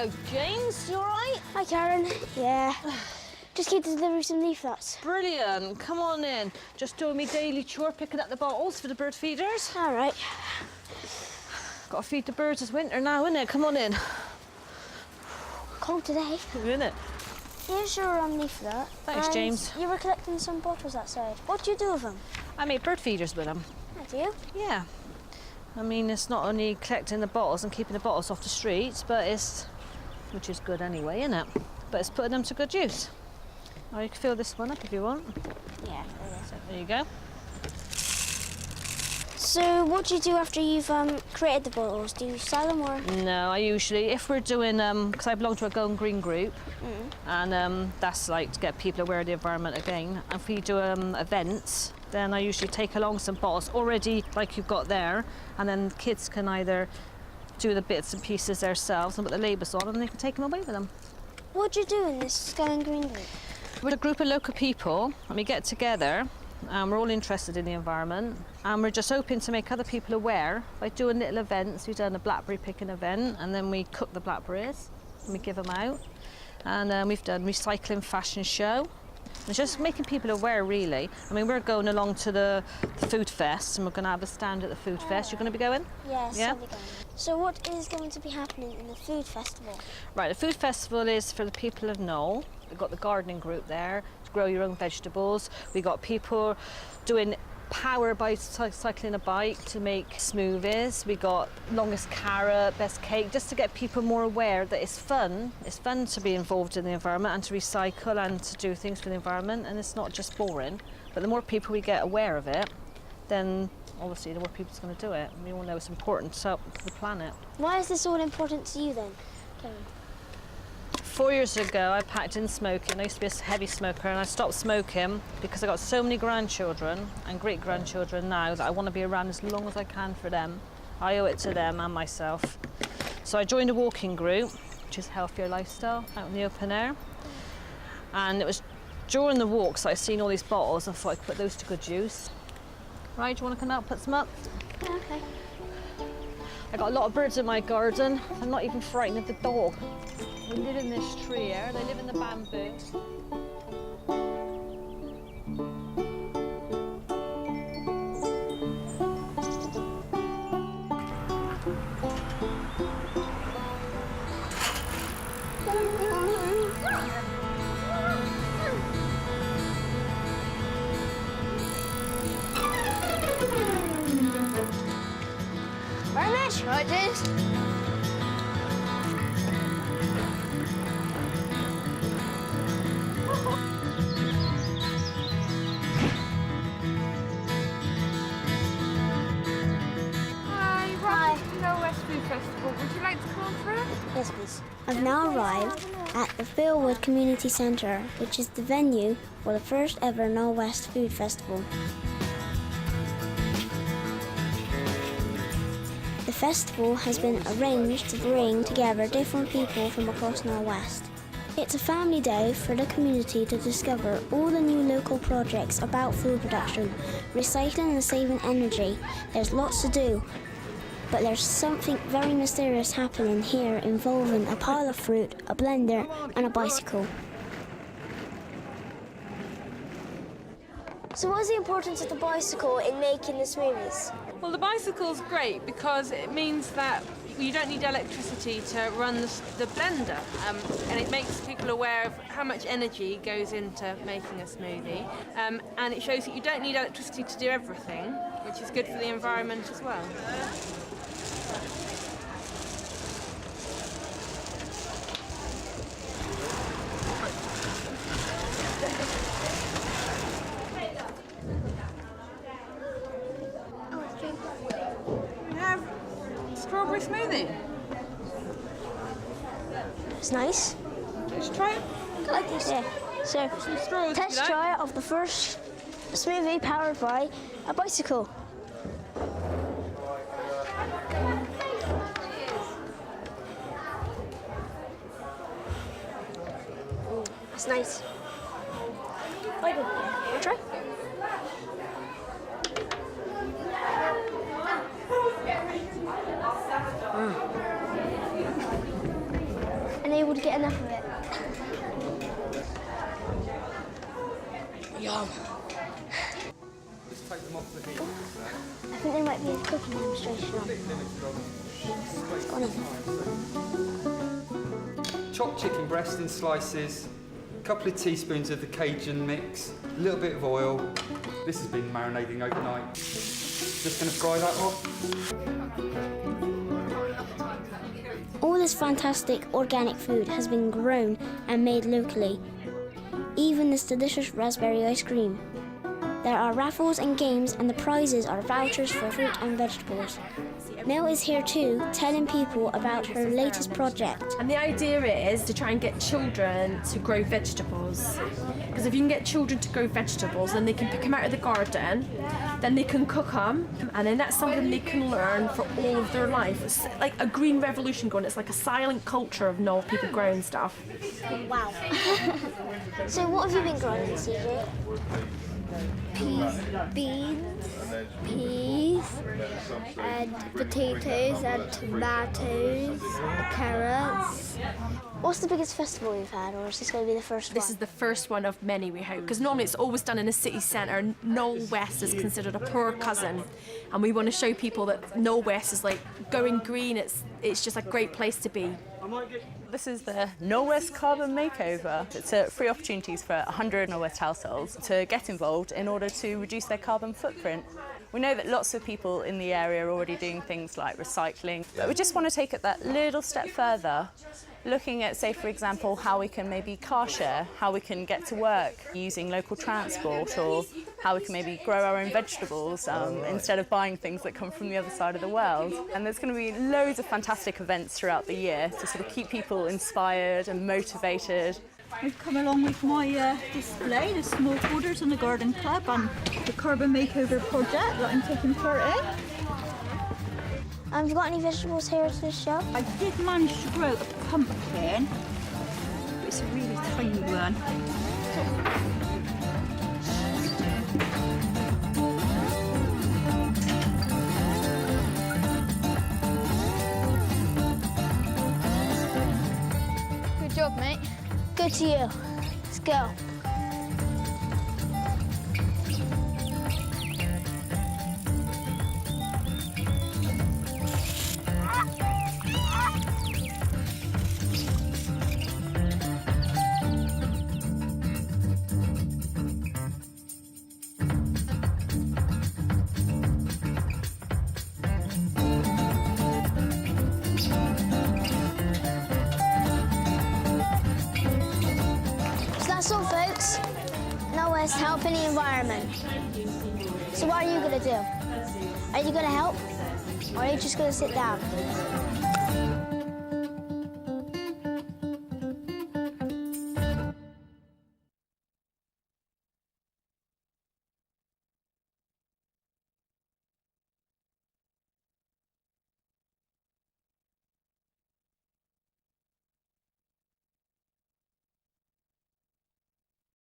Hello, James. You all right? Hi, Karen. Yeah. Just came to deliver some leaflets. Brilliant. Come on in. Just doing me daily chore, picking up the bottles for the bird feeders. All right. Got to feed the birds this winter now, innit? Come on in. Cold today. Innit? Here's your leaflet. Thanks, James. You were collecting some bottles outside. What do you do with them? I make bird feeders with them. I do? Yeah. I mean, it's not only collecting the bottles and keeping the bottles off the streets, but which is good anyway, innit? But it's putting them to good use. Or you can fill this one up if you want. Yeah. So there you go. So what do you do after you've created the bottles? Do you sell them or? No, I usually, if we're doing, because I belong to a Going Green group, and that's like to get people aware of the environment again. And if we do events, then I usually take along some bottles already like you've got there, and then kids can either do the bits and pieces themselves and put the labels on, and they can take them away with them. What do you do in this Going Green group? We're a group of local people, and we get together, and we're all interested in the environment, and we're just hoping to make other people aware by doing little events. We've done a blackberry picking event, and then we cook the blackberries and we give them out, and we've done recycling fashion show. It's just making people aware, really. I mean, we're going along to the food fest, and we're going to have a stand at the food fest. You're going to be going? Yes, Yeah? I'll be going. So what is going to be happening in the food festival? Right, the food festival is for the people of Knoll. We've got the gardening group there to grow your own vegetables. We've got people doing power by cycling a bike to make smoothies. We got longest carrot, best cake, just to get people more aware that it's fun. It's fun to be involved in the environment and to recycle and to do things for the environment, and it's not just boring. But the more people we get aware of it, then obviously the more people's going to do it. And we all know it's important to help the planet. Why is this all important to you then, Karen? 4 years ago, I packed in smoking. I used to be a heavy smoker, and I stopped smoking because I got so many grandchildren and great-grandchildren now that I want to be around as long as I can for them. I owe it to them and myself. So I joined a walking group, which is Healthier Lifestyle, out in the open air. And it was during the walks that I seen all these bottles. I thought I could put those to good use. Right, do you want to come out, put some up? Okay. I got a lot of birds in my garden. I'm not even frightened of the dog. They live in this tree here. They live in the bamboo. Very much, right, James? Festival. Would you like to come on through? Yes, please. I've now arrived at the Philwood Community Centre, which is the venue for the first ever Knoll West Food Festival. The festival has been arranged to bring together different people from across Knoll West. It's a family day for the community to discover all the new local projects about food production, recycling and saving energy. There's lots to do. But there's something very mysterious happening here involving a pile of fruit, a blender and a bicycle. So what is the importance of the bicycle in making the smoothies? Well, the bicycle's great because it means that you don't need electricity to run the blender, and it makes people aware of how much energy goes into making a smoothie, and it shows that you don't need electricity to do everything, which is good for the environment as well. We have strawberry smoothie. It's nice. Let's try it. I like this. Yeah. So, Some straws, if you test like. try of the first smoothie powered by a bicycle. It's nice. Like it. Wanna try? unable to get enough of it. Yum. I think there might be a cooking demonstration on. It's gone in. Chopped chicken breast in slices, a couple of teaspoons of the Cajun mix, a little bit of oil. This has been marinating overnight. Just going to fry that off. All this fantastic organic food has been grown and made locally. Even this delicious raspberry ice cream. There are raffles and games, and the prizes are vouchers for fruit and vegetables. Mel is here too, telling people about her latest project. And the idea is to try and get children to grow vegetables. Because if you can get children to grow vegetables, then they can pick them out of the garden, then they can cook them, and then that's something they can learn for all of their life. It's like a green revolution going. It's like a silent culture of Knoll people growing stuff. Wow. So what have you been growing, CJ? Beans, peas, and potatoes, and tomatoes, carrots. What's the biggest festival you've had, or is this going to be the first one? This is the first one of many, we hope, because normally it's always done in a city centre. Knoll West is considered a poor cousin, and we want to show people that Knoll West is like going green. It's just a great place to be. This is the Knoll West Carbon Makeover. It's free opportunities for 100 Knoll West households to get involved in order to reduce their carbon footprint. We know that lots of people in the area are already doing things like recycling, but we just want to take it that little step further, looking at, say, for example, how we can maybe car share, how we can get to work using local transport, or how we can maybe grow our own vegetables instead of buying things that come from the other side of the world. And there's going to be loads of fantastic events throughout the year to sort of keep people inspired and motivated. I've come along with my display, the smallholders and the garden club, and the carbon makeover project that I'm taking part in. Have you got any vegetables here to show? I did manage to grow a pumpkin, but it's a really tiny one. Good job, mate. Good to you. Let's go. That's all, folks. Knoll West helping the environment. So what are you going to do? Are you going to help? Or are you just going to sit down?